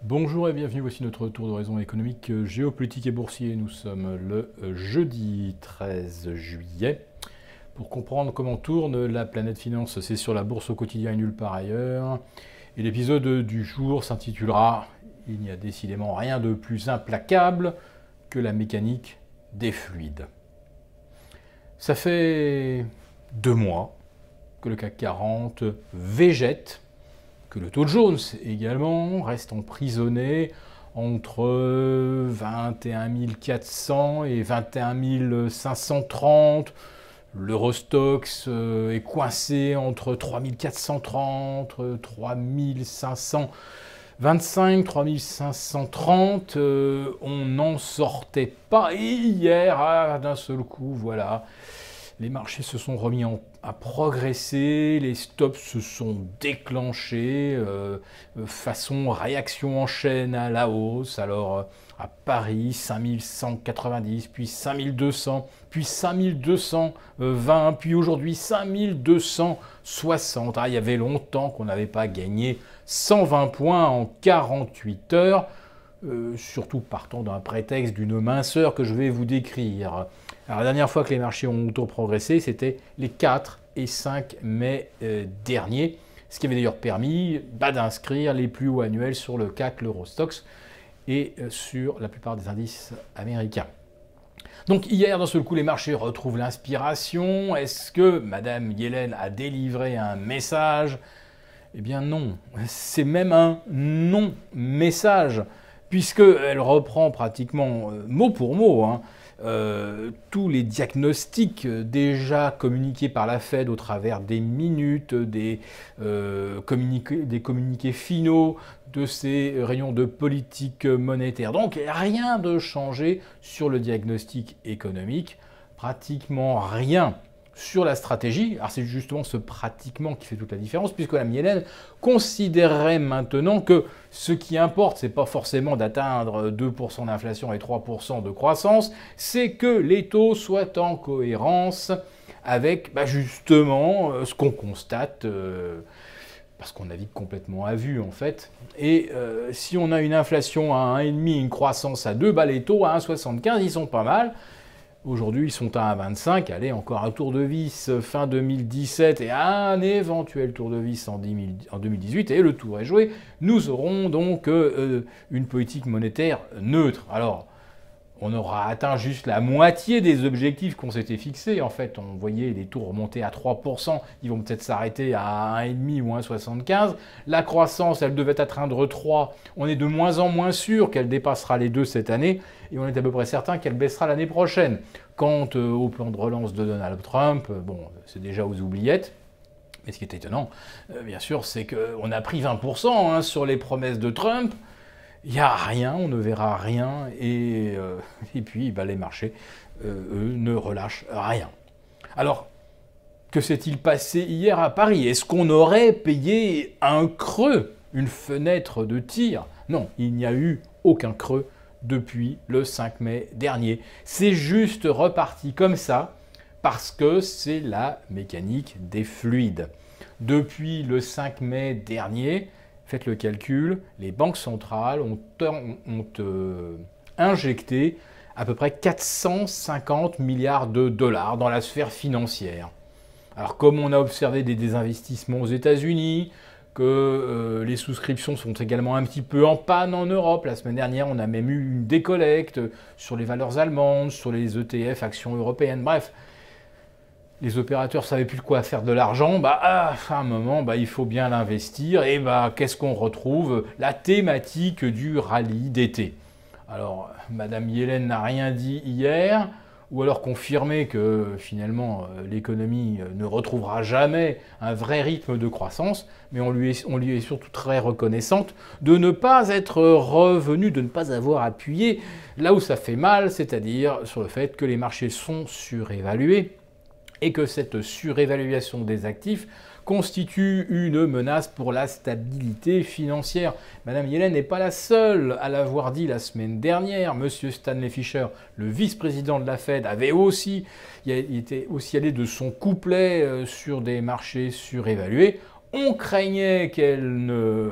Bonjour et bienvenue, voici notre tour d'horizon économique, géopolitique et boursier. Nous sommes le jeudi 13 juillet. Pour comprendre comment tourne la planète finance, c'est sur la bourse au quotidien et nulle part ailleurs. Et l'épisode du jour s'intitulera « Il n'y a décidément rien de plus implacable que la mécanique des fluides ». Ça fait 2 mois que le CAC 40 végète, que le Dow Jones également reste emprisonné entre 21 400 et 21 530. L'Eurostoxx est coincé entre 3 430, 3 525, 3 530. On n'en sortait pas. Et hier, d'un seul coup, voilà, les marchés se sont remis à progresser, les stops se sont déclenchés, façon réaction en chaîne à la hausse. Alors à Paris, 5190, puis 5200, puis 5220, puis aujourd'hui 5260. Il y avait longtemps qu'on n'avait pas gagné 120 points en 48 heures, surtout partant d'un prétexte d'une minceur que je vais vous décrire. Alors, la dernière fois que les marchés ont progressé, c'était les 4 et 5 mai derniers, ce qui avait d'ailleurs permis d'inscrire les plus hauts annuels sur le CAC, l'Eurostoxx et sur la plupart des indices américains. Donc hier, d'un seul coup, les marchés retrouvent l'inspiration. Est-ce que Madame Yellen a délivré un message? Eh bien non, c'est même un non-message, puisqu'elle reprend pratiquement mot pour mot tous les diagnostics déjà communiqués par la Fed au travers des minutes, des communiqués finaux de ces réunions de politique monétaire. Donc rien de changé sur le diagnostic économique, pratiquement rien sur la stratégie. Alors c'est justement ce pratiquement qui fait toute la différence, puisque la Yellen considérerait maintenant que ce qui importe, c'est pas forcément d'atteindre 2% d'inflation et 3% de croissance, c'est que les taux soient en cohérence avec justement ce qu'on constate, parce qu'on navigue complètement à vue en fait. Et si on a une inflation à 1,5, une croissance à 2, les taux à 1,75, ils sont pas mal. Aujourd'hui, ils sont à 1,25. Allez, encore un tour de vis fin 2017 et un éventuel tour de vis en 2018. Et le tour est joué. Nous aurons donc une politique monétaire neutre. Alors, on aura atteint juste la moitié des objectifs qu'on s'était fixés. En fait, on voyait les taux remonter à 3%. Ils vont peut-être s'arrêter à 1,5 ou 1,75. La croissance, elle devait atteindre 3. On est de moins en moins sûr qu'elle dépassera les 2 cette année. Et on est à peu près certain qu'elle baissera l'année prochaine. Quant au plan de relance de Donald Trump, bon, c'est déjà aux oubliettes. Mais ce qui est étonnant, bien sûr, c'est qu'on a pris 20% sur les promesses de Trump. Il n'y a rien, on ne verra rien, et puis les marchés, eux, ne relâchent rien. Alors, que s'est-il passé hier à Paris? Est-ce qu'on aurait payé un creux, une fenêtre de tir? Non, il n'y a eu aucun creux depuis le 5 mai dernier. C'est juste reparti comme ça, parce que c'est la mécanique des fluides. Depuis le 5 mai dernier, faites le calcul, les banques centrales ont injecté à peu près 450 milliards de dollars dans la sphère financière. Alors comme on a observé des désinvestissements aux États-Unis, que les souscriptions sont également un petit peu en panne en Europe. La semaine dernière, on a même eu une décollecte sur les valeurs allemandes, sur les ETF, actions européennes, bref. Les opérateurs ne savaient plus de quoi faire de l'argent, à un moment, il faut bien l'investir. Et qu'est-ce qu'on retrouve? La thématique du rallye d'été. Alors, Madame Yellen n'a rien dit hier, ou alors confirmé que finalement l'économie ne retrouvera jamais un vrai rythme de croissance, mais on lui est surtout très reconnaissante de ne pas être revenue, de ne pas avoir appuyé là où ça fait mal, c'est-à-dire sur le fait que les marchés sont surévalués, et que cette surévaluation des actifs constitue une menace pour la stabilité financière. Madame Yellen n'est pas la seule à l'avoir dit la semaine dernière. Monsieur Stanley Fischer, le vice-président de la Fed, il était aussi allé de son couplet sur des marchés surévalués. On craignait qu'elle ne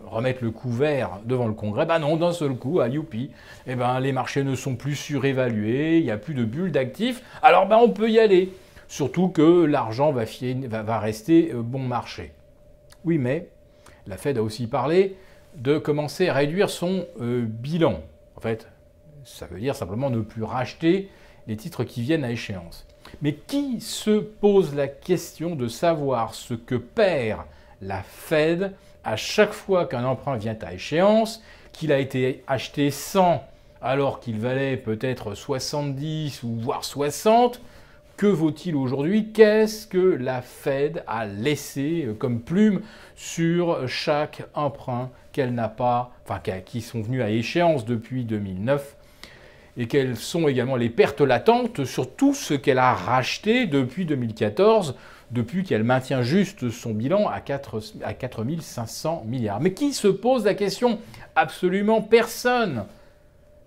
remette le couvert devant le Congrès. Ben non, d'un seul coup, à youpi, eh ben, les marchés ne sont plus surévalués, il n'y a plus de bulles d'actifs, alors ben, on peut y aller. Surtout que l'argent va rester bon marché. Oui, mais la Fed a aussi parlé de commencer à réduire son bilan. En fait, ça veut dire simplement ne plus racheter les titres qui viennent à échéance. Mais qui se pose la question de savoir ce que perd la Fed à chaque fois qu'un emprunt vient à échéance, qu'il a été acheté 100 alors qu'il valait peut-être 70 ou voire 60? Que vaut-il aujourd'hui? Qu'est-ce que la Fed a laissé comme plume sur chaque emprunt qu'elle n'a pas, enfin qui sont venus à échéance depuis 2009? Et quelles sont également les pertes latentes sur tout ce qu'elle a racheté depuis 2014, depuis qu'elle maintient juste son bilan à 4 500 milliards. Mais qui se pose la question? Absolument personne.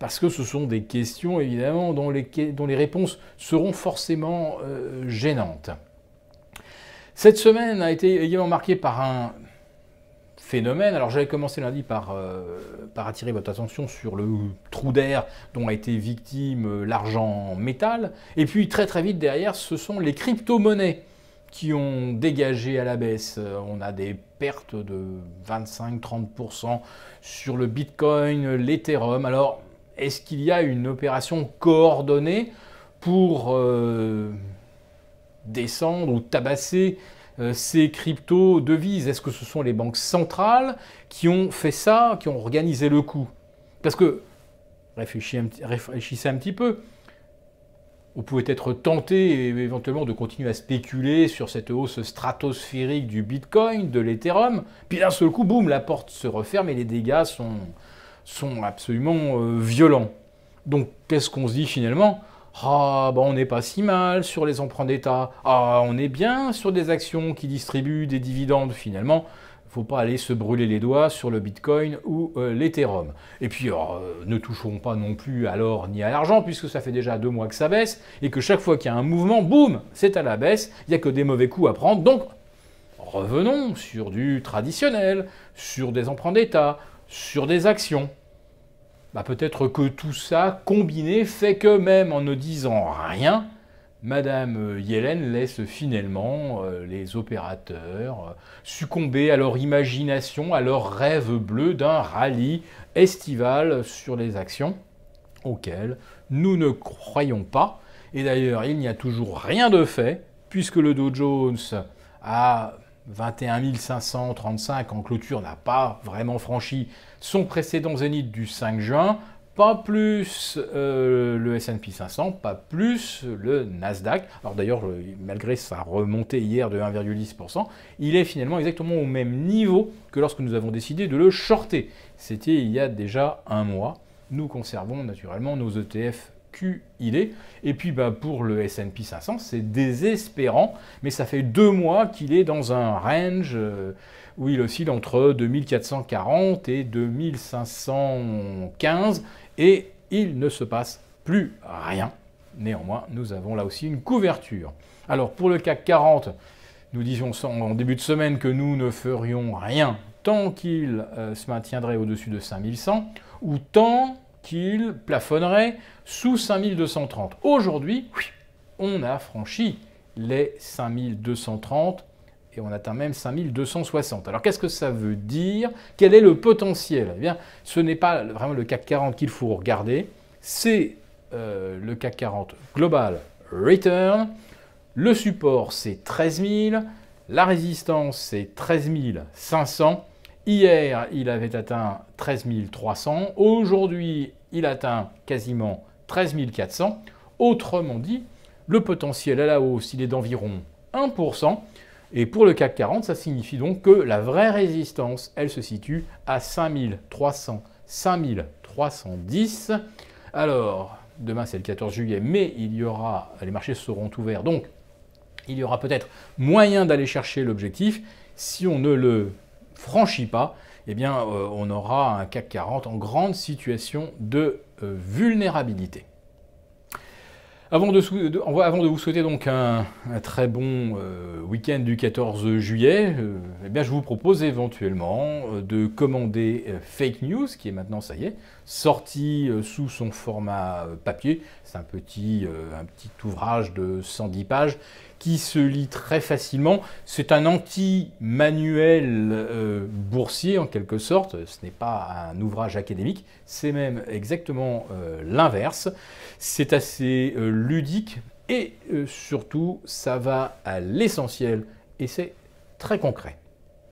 Parce que ce sont des questions, évidemment, dont les réponses seront forcément gênantes. Cette semaine a été également marquée par un phénomène. Alors j'avais commencé lundi par attirer votre attention sur le trou d'air dont a été victime l'argent métal. Et puis très très vite derrière, ce sont les crypto-monnaies qui ont dégagé à la baisse. On a des pertes de 25-30% sur le Bitcoin, l'Ethereum. Alors, est-ce qu'il y a une opération coordonnée pour descendre ou tabasser ces crypto-devises? Est-ce que ce sont les banques centrales qui ont fait ça, qui ont organisé le coup? Parce que, réfléchissez un petit peu, vous pouvez être tenté éventuellement de continuer à spéculer sur cette hausse stratosphérique du Bitcoin, de l'Ethereum, puis d'un seul coup, boum, la porte se referme et les dégâts sont absolument violents. Donc, qu'est-ce qu'on se dit finalement? Ah, ben on n'est pas si mal sur les emprunts d'État. Ah, on est bien sur des actions qui distribuent des dividendes finalement. Il ne faut pas aller se brûler les doigts sur le Bitcoin ou l'Ethereum. Et puis, ne touchons pas non plus à l'or ni à l'argent, puisque ça fait déjà 2 mois que ça baisse, et que chaque fois qu'il y a un mouvement, boum, c'est à la baisse, il n'y a que des mauvais coups à prendre. Donc, revenons sur du traditionnel, sur des emprunts d'État, sur des actions. Bah, peut-être que tout ça, combiné, fait que même en ne disant rien, Madame Yellen laisse finalement les opérateurs succomber à leur imagination, à leur rêve bleu d'un rallye estival sur les actions auxquelles nous ne croyons pas. Et d'ailleurs, il n'y a toujours rien de fait, puisque le Dow Jones à 21 535 en clôture n'a pas vraiment franchi son précédent zénith du 5 juin. Pas plus le S&P 500, pas plus le Nasdaq. Alors d'ailleurs, malgré sa remontée hier de 1,10%, il est finalement exactement au même niveau que lorsque nous avons décidé de le shorter. C'était il y a déjà un mois. Nous conservons naturellement nos ETF QID. Et puis pour le S&P 500, c'est désespérant, mais ça fait 2 mois qu'il est dans un range où il oscille entre 2440 et 2515, et il ne se passe plus rien. Néanmoins, nous avons là aussi une couverture. Alors pour le CAC 40, nous disions en début de semaine que nous ne ferions rien tant qu'il se maintiendrait au-dessus de 5100, ou tant qu'il plafonnerait sous 5230. Aujourd'hui, on a franchi les 5230 et on atteint même 5260. Alors qu'est-ce que ça veut dire? Quel est le potentiel? Eh bien, ce n'est pas vraiment le CAC 40 qu'il faut regarder, c'est le CAC 40 Global Return. Le support, c'est 13 000, la résistance, c'est 13 500. Hier, il avait atteint 13 300. Aujourd'hui, il atteint quasiment 13 400. Autrement dit, le potentiel à la hausse, il est d'environ 1%. Et pour le CAC 40, ça signifie donc que la vraie résistance, elle se situe à 5300, 5310. Alors, demain c'est le 14 juillet, mais les marchés seront ouverts, donc il y aura peut-être moyen d'aller chercher l'objectif. Si on ne le franchit pas, eh bien, on aura un CAC 40 en grande situation de vulnérabilité. Avant de vous souhaiter donc un très bon week-end du 14 juillet, eh bien je vous propose éventuellement de commander Fake News, qui est maintenant, ça y est, sorti sous son format papier. C'est un petit ouvrage de 110 pages qui se lit très facilement. C'est un anti-manuel boursier en quelque sorte. Ce n'est pas un ouvrage académique, c'est même exactement l'inverse. C'est assez ludique et surtout ça va à l'essentiel et c'est très concret.